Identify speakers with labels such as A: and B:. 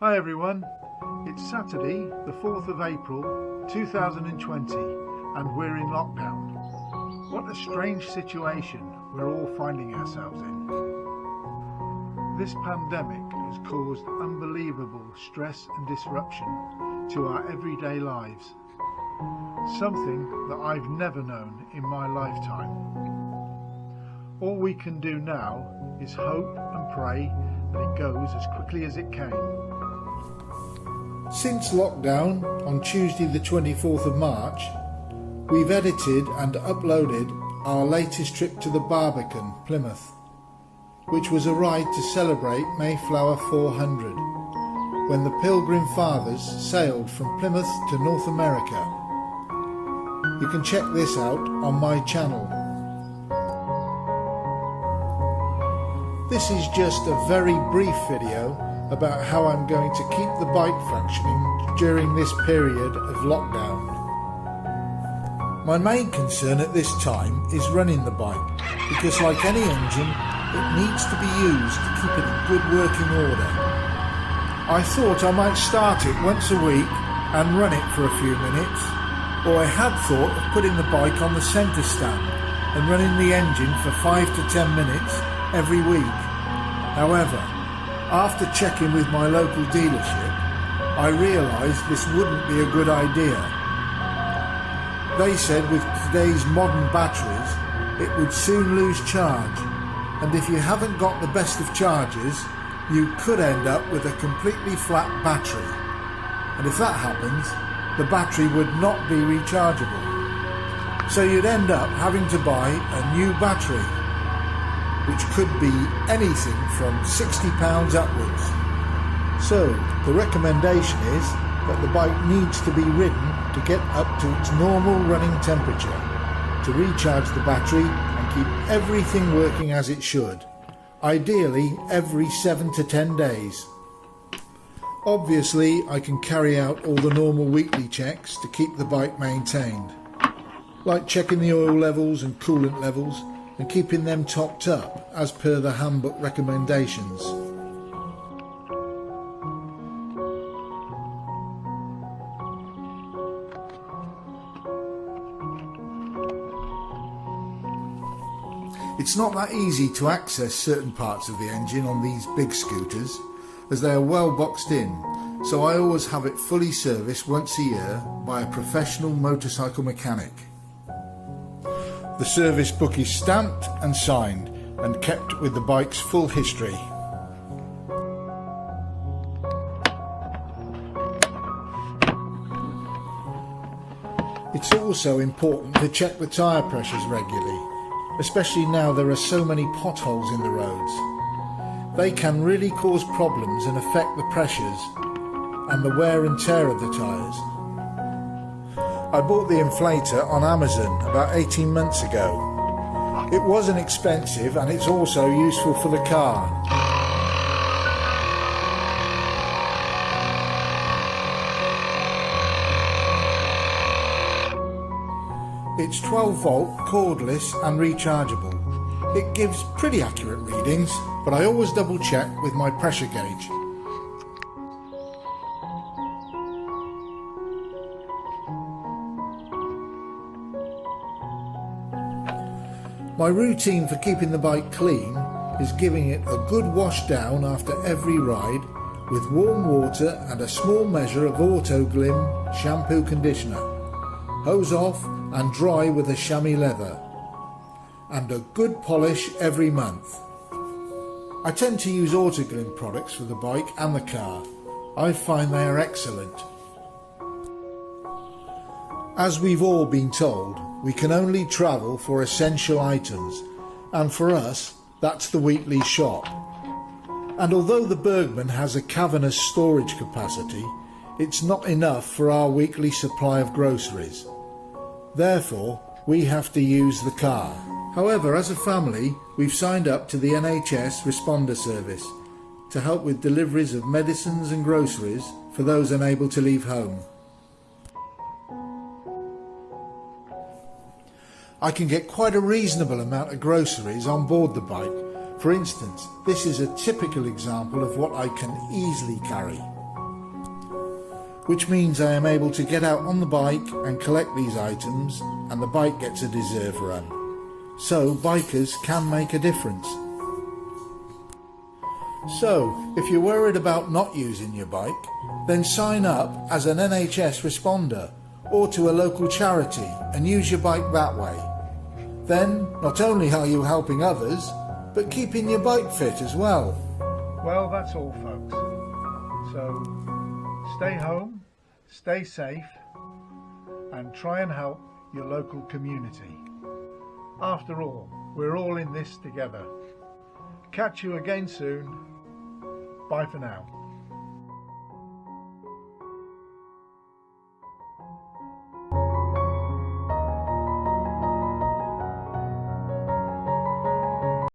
A: Hi everyone, it's Saturday the 4th of April 2020 and we're in lockdown. What a strange situation we're all finding ourselves in. This pandemic has caused unbelievable stress and disruption to our everyday lives, something that I've never known in my lifetime. All we can do now is hope and pray that it goes as quickly as it came. Since lockdown on Tuesday the 24th of March, we've edited and uploaded our latest trip to the Barbican, Plymouth, which was a ride to celebrate Mayflower 400, when the Pilgrim Fathers sailed from Plymouth to North America. You can check this out on my channel. This is just a very brief video about how I'm going to keep the bike functioning during this period of lockdown. My main concern at this time is running the bike, because like any engine, it needs to be used to keep it in good working order. I thought I might start it once a week and run it for a few minutes, or I had thought of putting the bike on the centre stand and running the engine for 5 to 10 minutes every week. However, after checking with my local dealership, I realised this wouldn't be a good idea. They said with today's modern batteries, it would soon lose charge, and if you haven't got the best of chargers, you could end up with a completely flat battery. And if that happens, the battery would not be rechargeable. So you'd end up having to buy a new battery, which could be anything from £60 upwards. So the recommendation is that the bike needs to be ridden to get up to its normal running temperature, to recharge the battery and keep everything working as it should, ideally every 7 to 10 days. Obviously I can carry out all the normal weekly checks to keep the bike maintained, like checking the oil levels and coolant levels and keeping them topped up as per the handbook recommendations. It's not that easy to access certain parts of the engine on these big scooters, as they are well boxed in, so I always have it fully serviced once a year by a professional motorcycle mechanic. The service book is stamped and signed and kept with the bike's full history. It's also important to check the tyre pressures regularly, especially now there are so many potholes in the roads. They can really cause problems and affect the pressures and the wear and tear of the tyres. I bought the inflator on Amazon about 18 months ago. It wasn't expensive and it's also useful for the car. It's 12 volt, cordless and rechargeable. It gives pretty accurate readings, but I always double check with my pressure gauge. My routine for keeping the bike clean is giving it a good wash down after every ride with warm water and a small measure of Auto Glim shampoo conditioner. Hose off and dry with a chamois leather. And a good polish every month. I tend to use Auto Glim products for the bike and the car. I find they are excellent. As we've all been told, we can only travel for essential items, and for us, that's the weekly shop. And although the Burgman has a cavernous storage capacity, it's not enough for our weekly supply of groceries. Therefore, we have to use the car. However, as a family, we've signed up to the NHS Responder Service to help with deliveries of medicines and groceries for those unable to leave home. I can get quite a reasonable amount of groceries on board the bike. For instance, this is a typical example of what I can easily carry. which means I am able to get out on the bike and collect these items, and the bike gets a deserve run. So bikers can make a difference. So if you're worried about not using your bike, then sign up as an NHS responder or to a local charity and use your bike that way. Then not only are you helping others, but keeping your bike fit as well.
B: Well, that's all, folks. So stay home, stay safe, and try and help your local community. After all, we're all in this together. Catch you again soon. Bye for now.